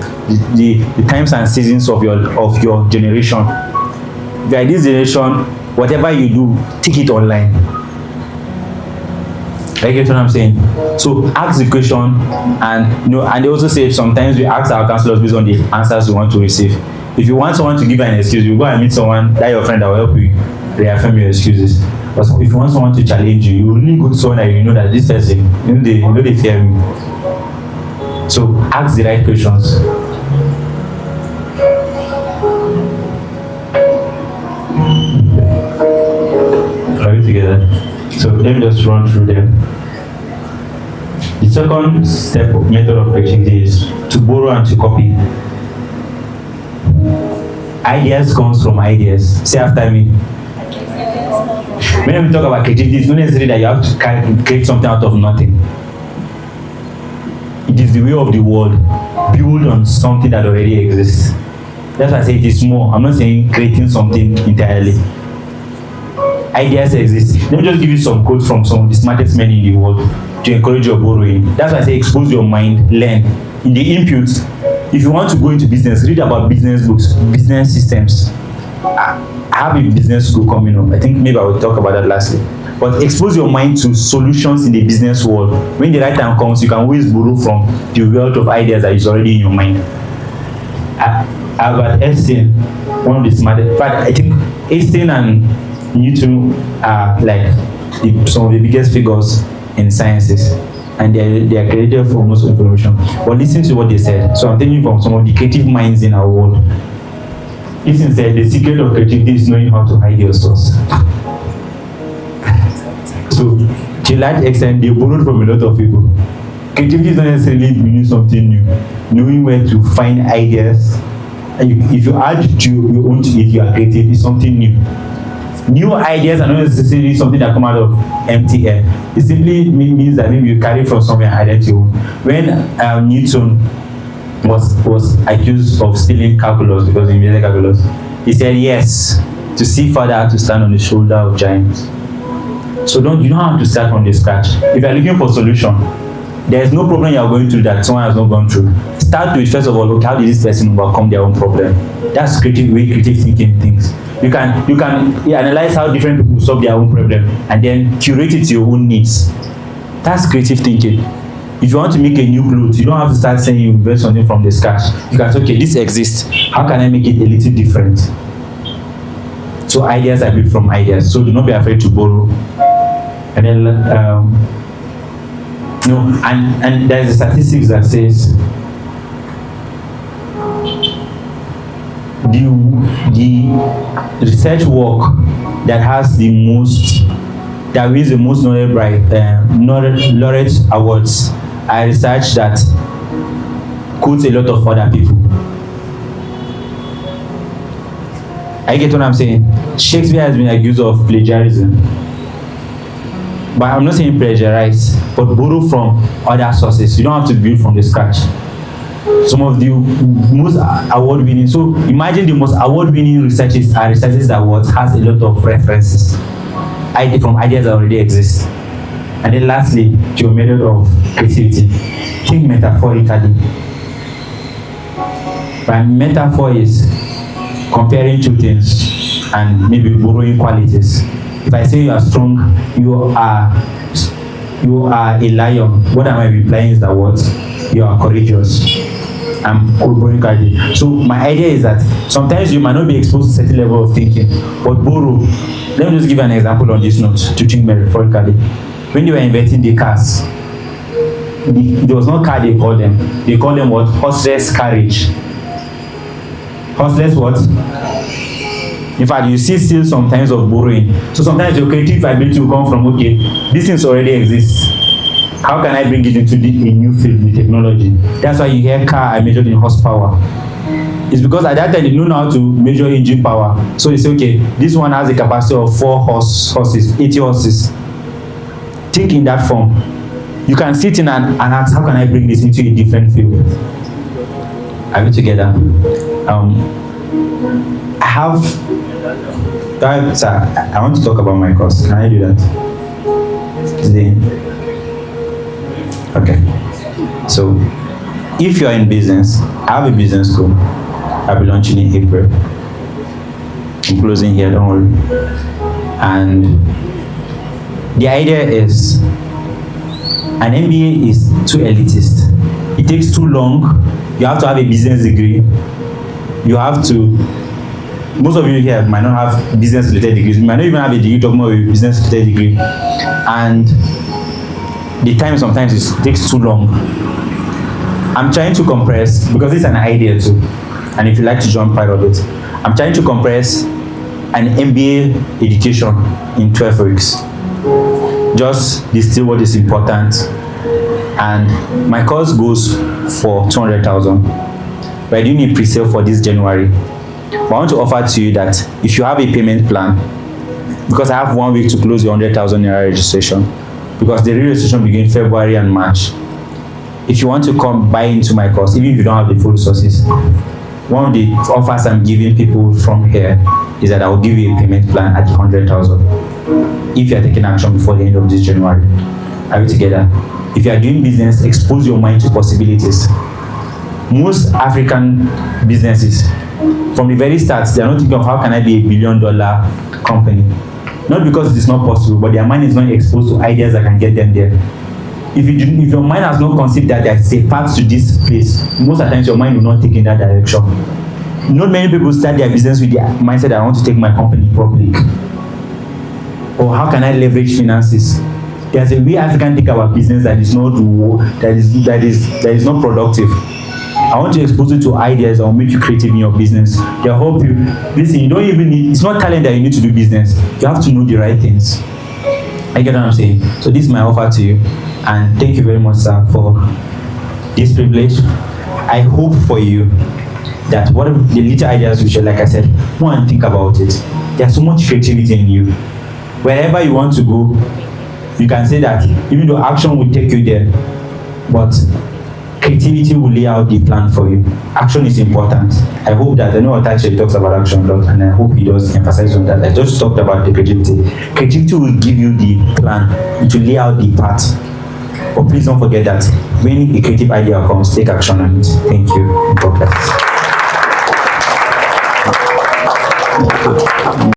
the times and seasons of your generation. By this generation, whatever you do, take it online. I get what I'm saying? So ask the question, and and they also say sometimes we ask our counselors based on the answers we want to receive. If you want someone to give an excuse, you go and meet someone that your friend that will help you reaffirm your excuses. But if you want someone to challenge you, you only go to someone that you know that this person, they fear me. So ask the right questions. Are we together? So let me just run through them. The second step of method of creativity is to borrow and to copy. Ideas comes from ideas. Say after me. When we talk about creativity, it's not necessarily that you have to create something out of nothing. It is the way of the world, build on something that already exists. That's why I say it is more. I'm not saying creating something entirely. Ideas exist. Let me just give you some quotes from some of the smartest men in the world to encourage your borrowing. That's why I say expose your mind, learn. In the inputs, if you want to go into business, read about business books, business systems. I have a business school coming up. I think maybe I will talk about that lastly. But expose your mind to solutions in the business world. When the right time comes, you can always borrow from the wealth of ideas that is already in your mind. Albert Einstein, one of the smartest, but I think Einstein and Newton are like some of the biggest figures in sciences, and they are credited for most information. But listen to what they said. So I'm telling you from some of the creative minds in our world. Listen, said the secret of creativity is knowing how to hide your source. So to a large extent, they borrowed from a lot of people. Creativity is not necessarily doing something new, knowing where to find ideas. And if you add to your own to it, you are creative. It's something new. New ideas are not necessarily something that come out of empty air. It simply means that maybe you carry from somewhere and added to your own. When Newton was accused of stealing calculus because he invented calculus, he said yes, to see further to stand on the shoulder of giants. So you don't have to start from the scratch. If you're looking for a solution, there is no problem you're going through that someone has not gone through. Start with, first of all, okay, how did this person overcome their own problem? That's creative thinking things. You can analyze how different people solve their own problem and then curate it to your own needs. That's creative thinking. If you want to make a new clothes, you don't have to start saying you invent something from the scratch. You can say, okay, this exists. How can I make it a little different? So ideas are built from ideas. So do not be afraid to borrow. And then, and there's a statistics that says the research work that wins the most laureate awards are research that quotes a lot of other people. I get what I'm saying. Shakespeare has been accused of plagiarism. But I'm not saying plagiarize, but borrow from other sources. You don't have to build from the scratch. Some of the most award-winning, so imagine the most award-winning researches are researches that has a lot of references from ideas that already exist. And then lastly, to your method of creativity, think metaphorically. By metaphor is comparing two things and maybe borrowing qualities. If I say you are strong, you are a lion, what am I implying is that what? You are courageous. I'm borrowing quality. So my idea is that sometimes you might not be exposed to a certain level of thinking, but borrow. Let me just give an example on this note to think metaphorically. When you were inventing the cars, there was no car they call them. They call them what? Horseless carriage. Horseless what? In fact, you see still sometimes of borrowing. So sometimes your creative ability will come from, okay, these things already exist. How can I bring it into a new field with technology? That's why you hear car are measured in horsepower. It's because at that time they know how to measure engine power. So they say, okay, this one has a capacity of 4 horses, 80 horses. Think in that form. You can sit in and ask, how can I bring this into a different field? Are we together? I want to talk about my course. Can I do that today? Okay. So, if you are in business, I have a business school. I'll be launching in April. I'm closing here, don't worry. And the idea is an MBA is too elitist. It takes too long. You have to have a business degree. You have to, most of you here might not have business related degrees. You might not even have a degree talking about a business related degree. And the time sometimes it takes too long. I'm trying to compress, because it's an idea too, and if you like to jump part of it, I'm trying to compress an MBA education in 12 weeks. Just distill what is important. And my course goes for 200,000. But I do need pre-sale for this January. But I want to offer to you that if you have a payment plan, because I have 1 week to close the 100,000 naira registration, because the real registration begins February and March. If you want to come buy into my course, even if you don't have the full resources, one of the offers I'm giving people from here is that I will give you a payment plan at 100,000 if you are taking action before the end of this January. Are we together? If you are doing business, expose your mind to possibilities. Most African businesses, from the very start, they are not thinking of how can I be $1 billion company. Not because it is not possible, but their mind is not exposed to ideas that can get them there. If your mind has not conceived that there is a path to this place, most of the times your mind will not take in that direction. Not many people start their business with the mindset that I want to take my company public. Or how can I leverage finances? There's a way Africans think about business that is not productive. I want to expose you to ideas that will make you creative in your business. They'll help you. Listen, you don't even need, it's not talent that you need to do business. You have to know the right things. I get what I'm saying? So this is my offer to you. And thank you very much, sir, for this privilege. I hope for you that what the little ideas we share, like I said, go and think about it. There's so much creativity in you. Wherever you want to go, you can say that even though action will take you there, but creativity will lay out the plan for you. Action is important. I hope that, I know Otache talks about action a lot, and I hope he does emphasize on that. I just talked about the creativity. Creativity will give you the plan to lay out the path. But please don't forget that when a creative idea comes, take action on it. Thank you. God bless.